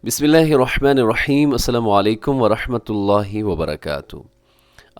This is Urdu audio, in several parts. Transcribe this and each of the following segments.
بسم اللہ الرحمن الرحیم۔ السلام علیکم ورحمۃ اللہ وبرکاتہ۔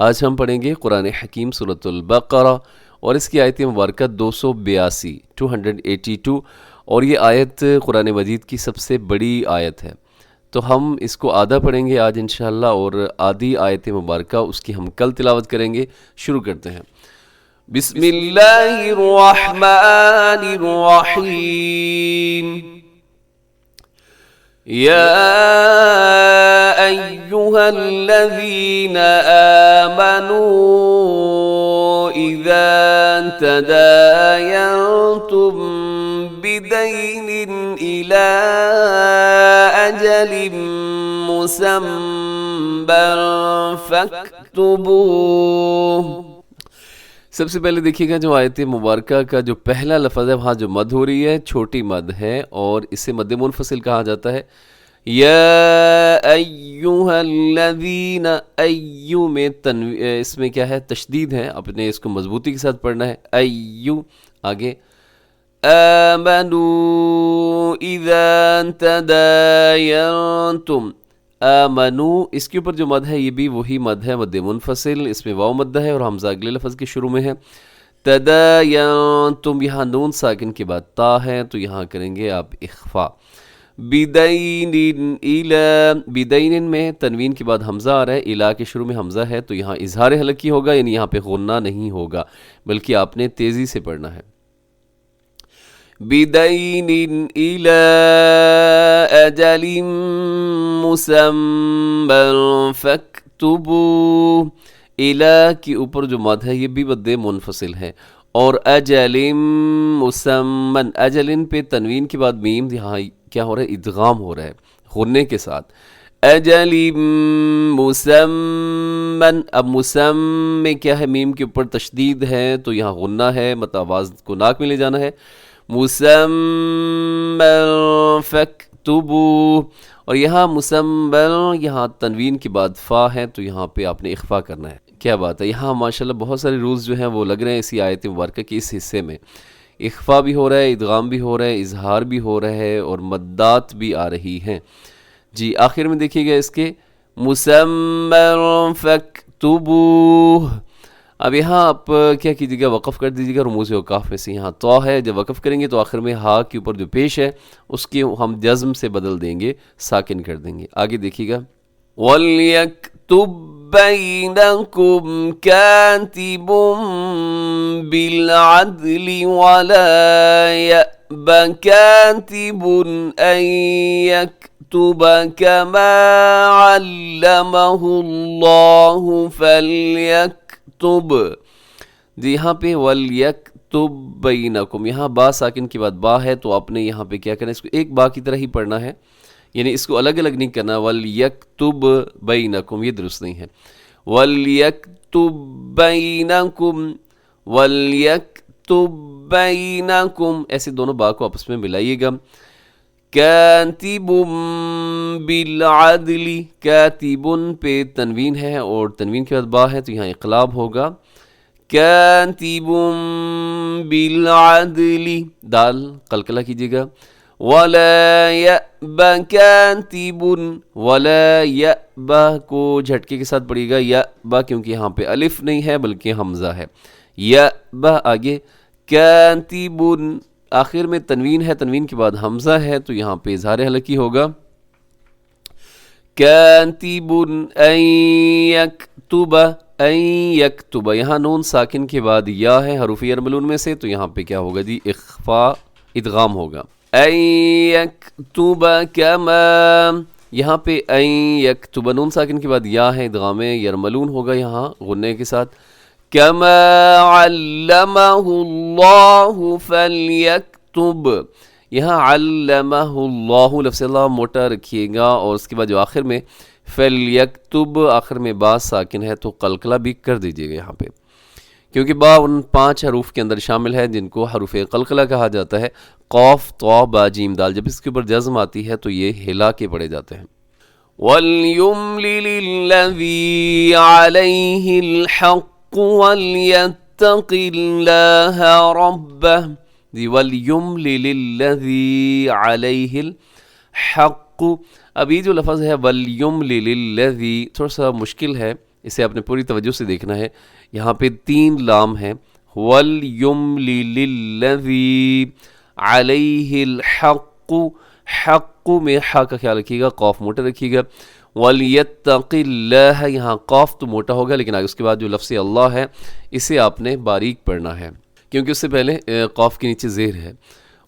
آج ہم پڑھیں گے قرآن حکیم سورۃ البقرہ اور اس کی آیت مبارکہ 282 اور یہ آیت قرآن مجید کی سب سے بڑی آیت ہے، تو ہم اس کو آدھا پڑھیں گے آج انشاءاللہ، اور آدھی آیت مبارکہ اس کی ہم کل تلاوت کریں گے۔ شروع کرتے ہیں۔ بسم اللہ الرحمن الرحیم۔ يا أيها الذين آمنوا إذا تداينتم بدين إلى أجل مسمى فاكتبوه۔ سب سے پہلے دیکھیے گا جو آیت مبارکہ کا جو پہلا لفظ ہے وہاں جو مد ہو رہی ہے چھوٹی مد ہے، اور اسے مد منفصل کہا جاتا ہے۔ یا ایہا الذین، ایو میں اس میں کیا ہے؟ تشدید ہے، اپنے اس کو مضبوطی کے ساتھ پڑھنا ہے۔ ایو آگے، آمنوا اذا تداینتم، آمنو اس کے اوپر جو مد ہے یہ بھی وہی مد ہے، مد منفصل، اس میں واو مد ہے اور حمزہ اگلے لفظ کے شروع میں ہے۔ تداینتم، یہاں نون ساکن کے بعد تا ہے تو یہاں کریں گے آپ اخفا۔ بدین الی، بدین میں تنوین کے بعد حمزہ آ رہا ہے، الی کے شروع میں حمزہ ہے تو یہاں اظہار حلقی ہوگا، یعنی یہاں پہ غنہ نہیں ہوگا بلکہ آپ نے تیزی سے پڑھنا ہے۔ بدین الی اجل مسمى فاکتبوه، الی کے اوپر جو مد ہے یہ بھی مد منفصل ہے، اور اجل مسمى، اجل پہ تنوین کے بعد میم یہاں کیا ہو رہا ہے؟ ادغام ہو رہا ہے غنے کے ساتھ۔ اجل مسمى، اب مسمى کیا ہے؟ میم کے اوپر تشدید ہے تو یہاں غنہ ہے، مطلب آواز کو ناک میں لے جانا ہے۔ مسمى فاکتبوه، اور یہاں مسمى، یہاں تنوین کے بعد فا ہے تو یہاں پہ آپ نے اخفا کرنا ہے۔ کیا بات ہے، یہاں ماشاءاللہ بہت سارے رولز جو ہیں وہ لگ رہے ہیں اسی آیت مبارکہ کے اس حصے میں۔ اخفا بھی ہو رہا ہے، ادغام بھی ہو رہا ہے، اظہار بھی ہو رہا ہے، اور مدات بھی آ رہی ہیں۔ جی آخر میں دیکھیے گا اس کے مسمى فاکتبوه۔ اب یہاں آپ کیا کیجیے گا؟ وقف کر دیجیے گا، رموز اوقاف میں سے یہاں تو ہے، جب وقف کریں گے تو آخر میں ہا کے اوپر جو پیش ہے اس کی ہم جزم سے بدل دیں گے، ساکن کر دیں گے۔ آگے دیکھیے گا، وَلْيَكْتُبْ بَيْنَكُمْ كَاتِبٌ بِالْعَدْلِ وَلَا يَأْبَ كَاتِبٌ أَن يَكْتُبَ كَمَا عَلَّمَهُ اللَّهُ فَلْيَكْتُبْ۔ جی یہاں پہ وَلْيَكْتُبْ بَيْنَكُمْ، یہاں با ساکن کی بعد با ہے تو آپ نے یہاں پہ کیا کرنا ہے؟ اس کو ایک با کی طرح ہی پڑھنا ہے، یعنی اس کو الگ الگ نہیں کرنا۔ وَلْيَكْتُبْ بَيْنَكُمْ یہ درست نہیں ہے۔ وَلْيَكْتُبْ بَيْنَكُمْ، وَلْيَكْتُبْ بَيْنَكُمْ، ایسے دونوں با کو آپس میں ملائیے گا۔ کاتب بالعدل، کاتب پہ تنوین ہے اور تنوین کے بعد با ہے تو یہاں اقلاب ہوگا۔ کاتب بالعدل، دال قلقلہ کیجیے گا۔ وَلَا يَأْبَ كَاتِبٌ، وَلَا يَأْبَ کو جھٹکے کے ساتھ پڑھیے گا، يَأْبَ کیونکہ یہاں پہ الف نہیں ہے بلکہ حمزہ ہے۔ يَأْبَ آگے، كَاتِبٌ آخر میں تنوین ہے، تنوین کے بعد حمزہ ہے تو یہاں پہ اظہار حلقی ہوگا۔ كَاتِبٌ أَن يَكْتُبَ، أَن يَكْتُبَ، یہاں نون ساکن کے بعد یا ہے حروف یرملون میں سے تو یہاں پہ کیا ہوگا؟ جی اخفا، ادغام ہوگا۔ أن يكتب كما، یہاں پہ أن يكتب نون ساکن کے بعد یا ہے، ادغام یرملون ہوگا یہاں غنے کے ساتھ۔ كما علمه الله فليكتب، یہاں علمه اللہ، لفظ اللہ موٹا رکھیے گا، اور اس کے بعد جو آخر میں فلیکتب آخر میں با ساکن ہے تو قلقلہ بھی کر دیجیے گا یہاں پہ، کیونکہ با ان 5 حروف کے اندر شامل ہے جن کو حروف قلقلہ کہا جاتا ہے۔ قاف، طا، با، جیم، دال، جب اس کے اوپر جزم آتی ہے تو یہ ہلا کے پڑھے جاتے ہیں۔ وَلْيُمْلِلِ الَّذِي عَلَيْهِ الْحَقُّ وَلْيَتَّقِ اللَّهَ رَبَّهُ، وَلْيُمْلِلِ الَّذِي عَلَيْهِ الْحَقُّ، اب یہ جو لفظ ہے وَلْيُمْلِلِ الَّذِي تھوڑا سا مشکل ہے، اسے آپ نے پوری توجہ سے دیکھنا ہے. یہاں پہ 3 لام ہیں. وَلْيُمْلِلِ الَّذِي عَلَيْهِ الْحَقُّ، حق میں حا کا خیال رکھیے گا، قاف موٹا رکھیے گا. وَلْيَتَّقِ اللَّهَ، یہاں قاف تو موٹا ہوگا لیکن آگے اس کے بعد جو لفظ اللہ ہے اسے آپ نے باریک پڑھنا ہے کیونکہ اس سے پہلے قاف کے نیچے زیر ہے.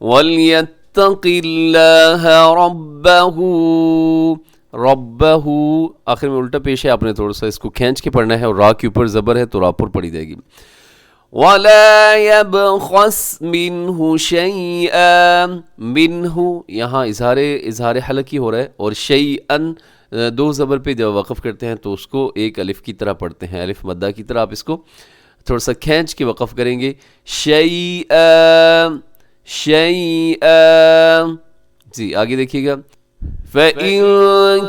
وَلْيَتَّقِ اللَّهَ رَبَّهُ، رَبَّهُ آخر میں الٹا پیش ہے، آپ نے تھوڑا سا اس کو کھینچ کے پڑھنا ہے اور را کے اوپر زبر ہے تو را پر پڑھی جائے گی. وَلَا يَبْخَسْ مِنْهُ شَيْئًا، مِنْهُ یہاں اظہار حلقی ہو رہا ہے اور شَيْئًا 2 زبر پہ جب وقف کرتے ہیں تو اس کو ایک الف کی طرح پڑھتے ہیں، الف مدہ کی طرح. آپ اس کو تھوڑا سا کھینچ کے وقف کریں گے. شَيْئًا، شَيْئًا. جی آگے دیکھیے گا. فَإِن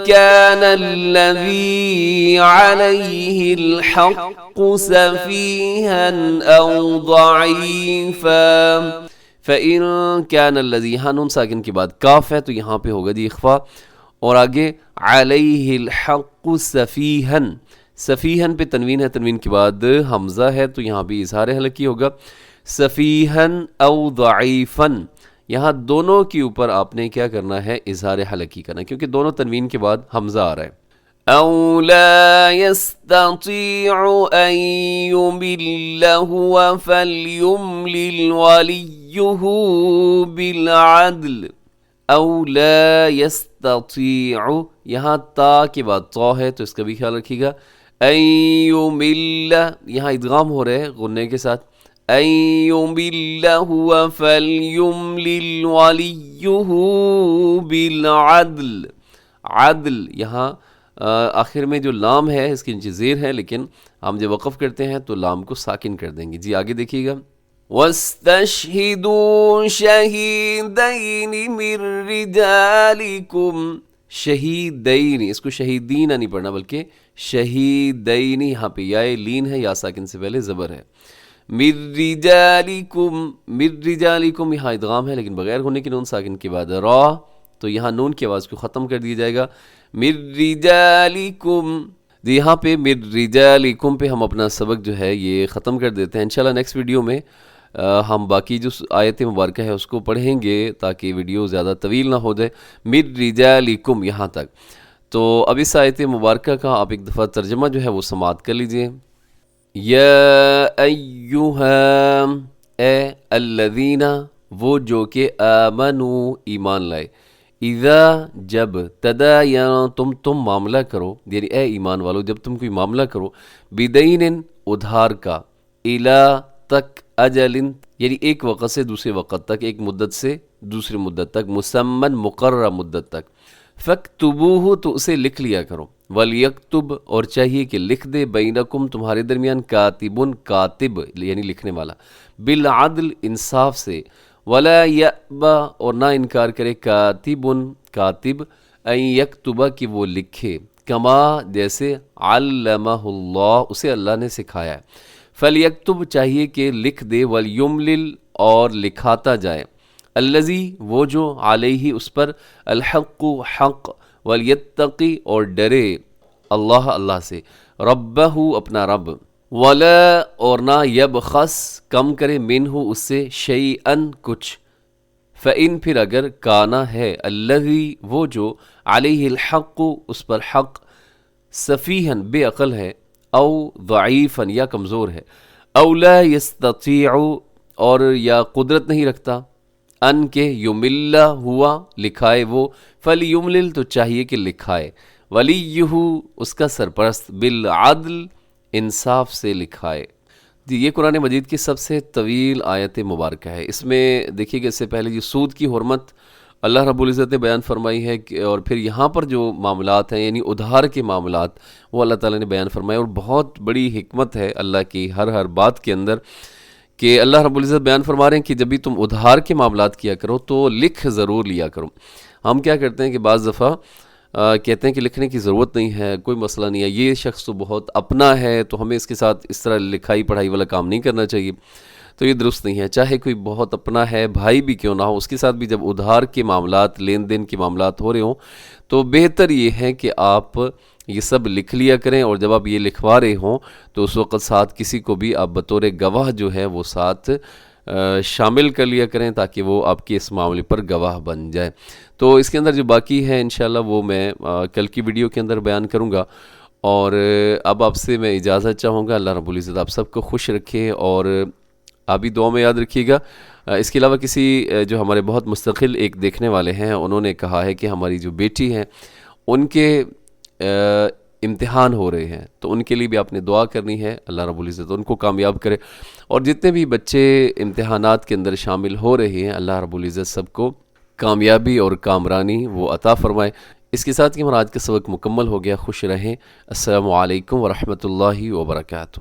كَانَ الَّذِي عَلَيْهِ الْحَقُّ سَفِيهًا أَوْ ضَعِيفًا، فَإِن كَانَ الَّذِي، یہاں نون ساکن کے بعد کاف ہے تو یہاں پہ ہوگا جی اخفا، اور آگے عَلَيْهِ الْحَقُّ سَفِيهًا، سفیہن پہ تنوین ہے، تنوین کے بعد حمزہ ہے تو یہاں بھی اظہار حلقی ہوگا. سفیہن او ضعیفن، یہاں دونوں کے اوپر آپ نے کیا کرنا ہے، اظہار حلقی کرنا کیونکہ دونوں تنوین کے بعد حمزہ آ رہا ہے. او لا يستطيع ان يمل هو فليملل وليه بالعدل. او لا يستطيع، یہاں تا کے بعد طا ہے تو اس کا بھی خیال رکھیے گا. ان يمل، یہاں ادغام ہو رہے ہیں غنے کے ساتھ. ان يمل هو فليملل وليه بالعدل. عدل یہاں آخر میں جو لام ہے اس کے نیچے زیر ہے لیکن ہم جب وقف کرتے ہیں تو لام کو ساکن کر دیں گے. جی آگے دیکھیے گا. وَاسْتَشْهِدُوا شَهِيدَيْنِ مِن رِجَالِكُمْ، شہیدین، اس کو شہیدین نہیں پڑھنا بلکہ شہیدین، یہاں پہ یا لین ہے، یا ساکن سے پہلے زبر ہے. مِن رِجَالِكُمْ، مِن رِجَالِكُمْ یہاں ادغام ہے لیکن بغیر ہونے کی نون ساکن کے بعد را، تو یہاں نون کی آواز کو ختم کر دیا جائے گا. مِن رِجَالِكُمْ، یہاں پہ مِن رِجَالِكُمْ پہ ہم اپنا سبق جو ہے یہ ختم کر دیتے ہیں. انشاءاللہ نیکسٹ ویڈیو میں ہم باقی جو آیت مبارکہ ہے اس کو پڑھیں گے تاکہ ویڈیو زیادہ طویل نہ ہو جائے. مِن رِجَالِكُمْ یہاں تک. تو اب اس آیت مبارکہ کا آپ ایک دفعہ ترجمہ جو ہے وہ سماعت کر لیجئے. یا ایہا، اے الذین، وہ جو کہ آمنوا ایمان لائے، اذا جب، تداینتم تم معاملہ کرو، یعنی اے ایمان والو جب تم کوئی معاملہ کرو، بدین ادھار کا، الی تک، اجل یعنی ایک وقت سے دوسرے وقت تک، ایک مدت سے دوسری مدت تک، مسمن مقررہ مدت تک. فَاكْتُبُوهُ تو اسے لکھ لیا کرو. وَلْيَكْتُبْ اور چاہیے کہ لکھ دے، بینکم تمہارے درمیان، کاتبٌ کاتب یعنی لکھنے والا، بالعدل انصاف سے، ولا یأبا اور نہ انکار کرے، کاتبٌ کاتب، ان یکتبہ کہ وہ لکھے، کما جیسے، علمہ اللہ اسے اللہ نے سکھایا ہے. فلیکتب چاہیے کہ لکھ دے، ولیملل اور لکھاتا جائے، الذی وہ جو، علیہ اس پر، الحق حق، ولیتقی اور ڈرے، اللہ اللہ سے، ربہ اپنا رب، ولا اور نہ، یبخس کم کرے، منہ اس سے، شیئن کچھ، فإن پھر اگر، کانا ہے، الذی وہ جو، علیہ الحق اس پر حق، سفیہن بے عقل ہے، او ضعیفن یا کمزور ہے، او لا یستطیع اور یا قدرت نہیں رکھتا، ان کے، یملہ ہوا لکھائے وہ، فلیملل تو چاہیے کہ لکھائے، ولیہ اس کا سرپرست، بالعدل انصاف سے لکھائے. جی یہ قرآن مجید کی سب سے طویل آیت مبارکہ ہے. اس میں دیکھیے کہ اس سے پہلے یہ سود کی حرمت اللہ رب العزت نے بیان فرمائی ہے اور پھر یہاں پر جو معاملات ہیں یعنی ادھار کے معاملات وہ اللہ تعالیٰ نے بیان فرمائے. اور بہت بڑی حکمت ہے اللہ کی ہر بات کے اندر کہ اللہ رب العزت بیان فرما رہے ہیں کہ جب بھی تم ادھار کے معاملات کیا کرو تو لکھ ضرور لیا کرو. ہم کیا کرتے ہیں کہ بعض دفعہ کہتے ہیں کہ لکھنے کی ضرورت نہیں ہے، کوئی مسئلہ نہیں ہے، یہ شخص تو بہت اپنا ہے تو ہمیں اس کے ساتھ اس طرح لکھائی پڑھائی والا کام نہیں کرنا چاہیے. تو یہ درست نہیں ہے. چاہے کوئی بہت اپنا ہے، بھائی بھی کیوں نہ ہو، اس کے ساتھ بھی جب ادھار کے معاملات، لین دین کے معاملات ہو رہے ہوں تو بہتر یہ ہے کہ آپ یہ سب لکھ لیا کریں، اور جب آپ یہ لکھوا رہے ہوں تو اس وقت ساتھ کسی کو بھی آپ بطور گواہ جو ہے وہ ساتھ شامل کر لیا کریں تاکہ وہ آپ کے اس معاملے پر گواہ بن جائے. تو اس کے اندر جو باقی ہے انشاءاللہ وہ میں کل کی ویڈیو کے اندر بیان کروں گا. اور اب آپ سے میں اجازت چاہوں گا. اللہ رب العزت آپ سب کو خوش رکھے اور آپ بھی دعا میں یاد رکھیے گا. اس کے علاوہ کسی جو ہمارے بہت مستقل ایک دیکھنے والے ہیں، انہوں نے کہا ہے کہ ہماری جو بیٹی ہیں ان کے امتحان ہو رہے ہیں، تو ان کے لیے بھی آپ نے دعا کرنی ہے. اللہ رب العزت ان کو کامیاب کرے، اور جتنے بھی بچے امتحانات کے اندر شامل ہو رہے ہیں اللہ رب العزت سب کو کامیابی اور کامرانی وہ عطا فرمائے. اس کے ساتھ ہی ہمارا آج کا سبق مکمل ہو گیا. خوش رہیں. السلام علیکم ورحمۃ اللہ وبرکاتہ.